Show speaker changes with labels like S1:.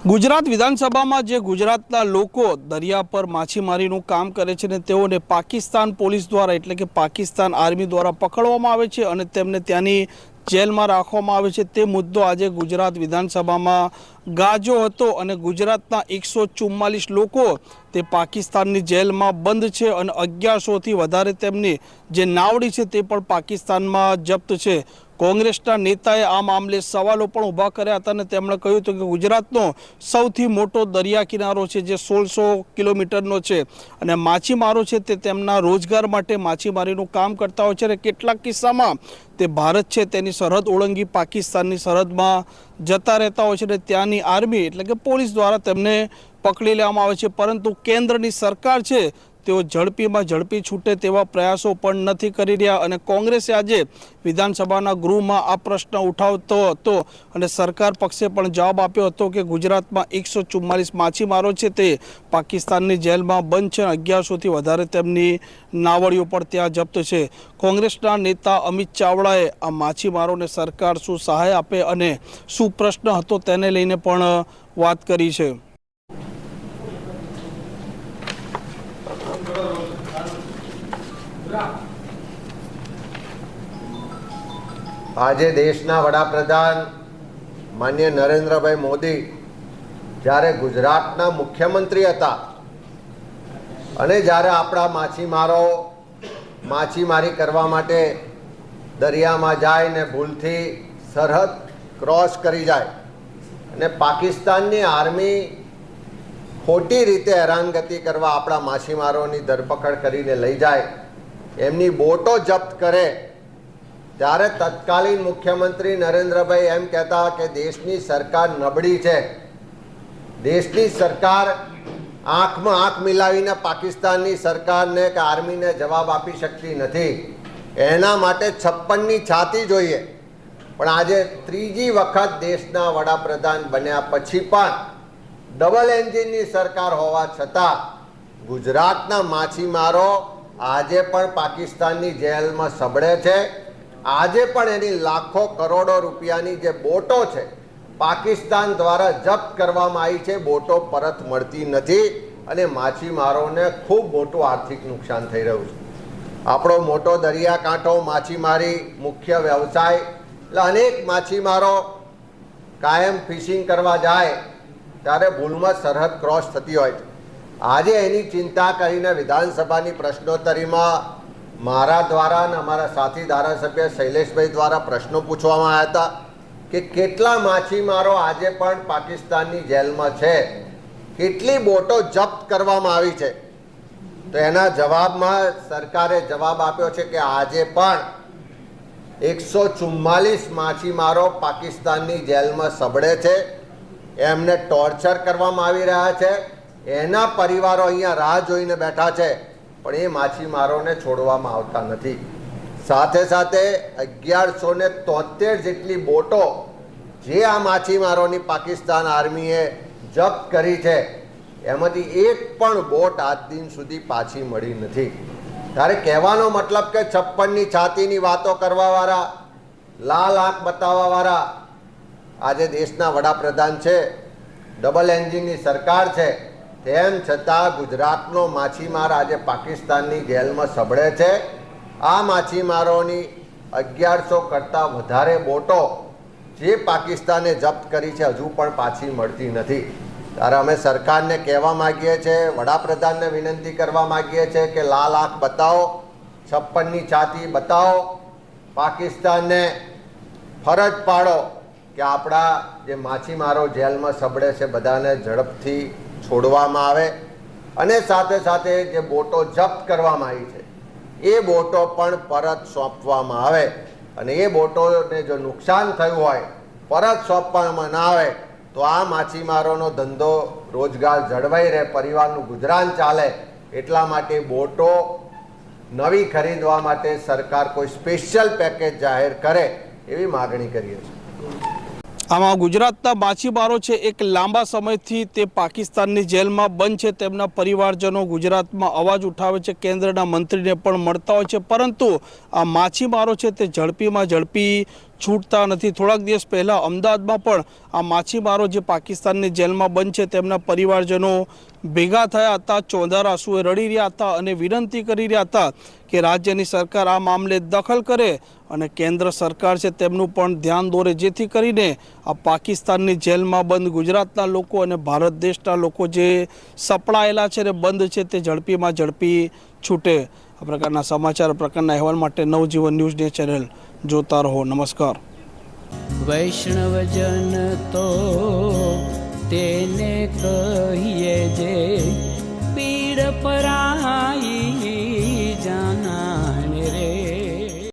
S1: ગુજરાત વિધાનસભામાં જે ગુજરાતના લોકો દરિયા પર માછીમારીનું કામ કરે છે ને તેઓને પાકિસ્તાન પોલીસ દ્વારા એટલે કે પાકિસ્તાન આર્મી દ્વારા પકડવામાં આવે છે અને તેમને ત્યાંની જેલમાં રાખવામાં આવે છે। તે મુદ્દો આજે ગુજરાત વિધાનસભામાં ગાજો હતો અને ગુજરાતના 144 લોકો તે પાકિસ્તાનની જેલમાં બંધ છે અને 1100થી વધારે તેમની જે નાવડી છે તે પણ પાકિસ્તાનમાં જપ્ત છે। કોંગ્રેસના નેતાએ આ મામલે સવાલો પણ ઊભા કર્યા હતા અને તેમણે કહ્યું હતું કે ગુજરાતનો સૌથી મોટો દરિયા કિનારો છે જે 1600 કિલોમીટરનો છે અને માછીમારો છે તે તેમના રોજગાર માટે માછીમારીનું કામ કરતા હોય છે અને કેટલાક કિસ્સામાં તે ભારત છે તેની સરહદ ઓળંગી પાકિસ્તાનની સરહદમાં જતા રહેતા હોય છે અને ત્યાંની આર્મી એટલે કે પોલીસ દ્વારા તેમને પકડી લેવામાં આવે છે, પરંતુ કેન્દ્રની સરકાર છે તેઓ ઝડપીમાં ઝડપી છૂટે તેવા પ્રયાસો પણ નથી કરી રહ્યા અને કોંગ્રેસે આજે વિધાનસભાના ગૃહમાં આ પ્રશ્ન ઉઠાવતો હતો અને સરકાર પક્ષે પણ જવાબ આપ્યો હતો કે ગુજરાતમાં 144 માછીમારો છે તે પાકિસ્તાનની જેલમાં બંધ છે, 1100થી વધારે તેમની નાવડીઓ પણ ત્યાં જપ્ત છે। કોંગ્રેસના નેતા અમિત ચાવડાએ આ માછીમારોને સરકાર શું સહાય આપે અને શું પ્રશ્ન હતો તેને લઈને પણ વાત કરી છે।
S2: આજે દેશના વડાપ્રધાન માનનીય નરેન્દ્રભાઈ મોદી જ્યારે ગુજરાતના મુખ્યમંત્રી હતા અને જ્યારે આપણા માછીમારો માછીમારી કરવા માટે દરિયામાં જાય ને ભૂલથી સરહદ ક્રોસ કરી જાય અને પાકિસ્તાનની આર્મી ખોટી રીતે હેરાનગતિ કરવા આપણા માછીમારોની ધરપકડ કરીને લઈ જાય, એમની બોટો જપ્ત કરે, ત્યારે તત્કાલીન મુખ્યમંત્રી નરેન્દ્રભાઈ એમ કહેતા કે દેશની સરકાર નબળી છે, દેશની સરકાર આંખમાં આંખ મિલાવીને પાકિસ્તાનની સરકારને કે આર્મીને જવાબ આપી શકતી નથી, એના માટે 56ની છાતી જોઈએ। પણ આજે ત્રીજી વખત દેશના વડાપ્રધાન બન્યા પછી પણ ડબલ એન્જિનની સરકાર હોવા છતાં ગુજરાતના માછીમારો આજે પણ પાકિસ્તાનની જેલમાં સબળે છે। આજે પણ એની લાખો કરોડો રૂપિયાની જે બોટો છે પાકિસ્તાન દ્વારા જપ્ત કરવામાં આવી છે, બોટો પરત મળતી નથી અને માછીમારોને ખૂબ મોટું આર્થિક નુકસાન થઈ રહ્યું છે। આપણો મોટો દરિયાકાંઠો માછીમારી મુખ્ય વ્યવસાય, એટલે અનેક માછીમારો કાયમ ફિશિંગ કરવા જાય ત્યારે ભૂલમાં સરહદ ક્રોસ થતી હોય છે। આજે એની ચિંતા કરીને વિધાનસભાની પ્રશ્નોત્તરીમાં મારા દ્વારા અને અમારા સાથી ધારાસભ્ય શૈલેષભાઈ દ્વારા પ્રશ્નો પૂછવામાં આવ્યા હતા કે કેટલા માછીમારો આજે પણ પાકિસ્તાનની જેલમાં છે, કેટલી બોટો જપ્ત કરવામાં આવી છે, તો એના જવાબમાં સરકારે જવાબ આપ્યો છે કે આજે પણ 144 માછીમારો પાકિસ્તાનની જેલમાં સબળે છે, એમને ટોર્ચર કરવામાં આવી રહ્યા છે, એના પરિવારો અહીંયા રાહ જોઈને બેઠા છે, પણ એ માછીમારોને છોડવામાં આવતા નથી। સાથે સાથે 1173 જેટલી બોટો જે આ માછીમારોની પાકિસ્તાન આર્મીએ જપ્ત કરી છે એમાંથી એક પણ બોટ આજ દિન સુધી પાછી મળી નથી। ત્યારે કહેવાનો મતલબ કે 56ની છાતીની વાતો કરવાવાળા, લાલ આંખ બતાવવાવાળા આજે દેશના વડાપ્રધાન છે, ડબલ એન્જિનની સરકાર છે, તેમ છતાં ગુજરાતનો માછીમાર આજે પાકિસ્તાનની જેલમાં સબળે છે। આ માછીમારોની 1100 કરતાં વધારે બોટો જે પાકિસ્તાને જપ્ત કરી છે હજુ પણ પાછી મળતી નથી। ત્યારે અમે સરકારને કહેવા માગીએ છીએ, વડાપ્રધાનને વિનંતી કરવા માગીએ છીએ કે લાલ આંખ બતાવો, 56ની છાતી બતાવો, પાકિસ્તાનને ફરજ પાડો કે આપણા જે માછીમારો જેલમાં સબળે છે બધાને ઝડપથી છોડવામાં આવે અને સાથે સાથે જે બોટો જપ્ત કરવામાં આવી છે એ બોટો પણ પરત સોંપવામાં આવે અને એ બોટોને જો નુકસાન થયું હોય પરત સોંપવામાં ના આવે તો આ માછીમારોનો ધંધો રોજગાર જળવાઈ રહે, પરિવારનું ગુજરાન ચાલે, એટલા માટે બોટો નવી ખરીદવા માટે સરકાર કોઈ સ્પેશિયલ પેકેજ જાહેર કરે એવી માગણી કરીએ છીએ।
S1: આમાં ગુજરાતના માછીમારો છે એક લાંબા સમયથી તે પાકિસ્તાનની જેલમાં બંધ છે, તેમના પરિવારજનો ગુજરાતમાં અવાજ ઉઠાવે છે, કેન્દ્રના મંત્રીને પણ મળતા હોય છે, પરંતુ આ માછીમારો છે તે ઝડપીમાં ઝડપી છૂટતા નથી। થોડાક દિવસ પહેલાં અમદાવાદમાં પણ આ માછીમારો જે પાકિસ્તાનની જેલમાં બંધ છે તેમના પરિવારજનો ભેગા થયા હતા, ચોધાર આંસુએ રડી રહ્યા હતા અને વિનંતી કરી રહ્યા હતા કે રાજ્યની સરકાર આ મામલે દખલ કરે અને કેન્દ્ર સરકાર છે તેમનું પણ ધ્યાન દોરે, જેથી કરીને આ પાકિસ્તાનની જેલમાં બંધ ગુજરાતના લોકો અને ભારત દેશના લોકો જે સપડાયેલા છે ને બંધ છે તે ઝડપીમાં ઝડપી છૂટે। આ પ્રકારના સમાચાર, પ્રકારના અહેવાલ માટે નવજીવન ન્યૂઝની ચેનલ જોતા રહો। નમસ્કાર।
S3: વૈષ્ણવજન તો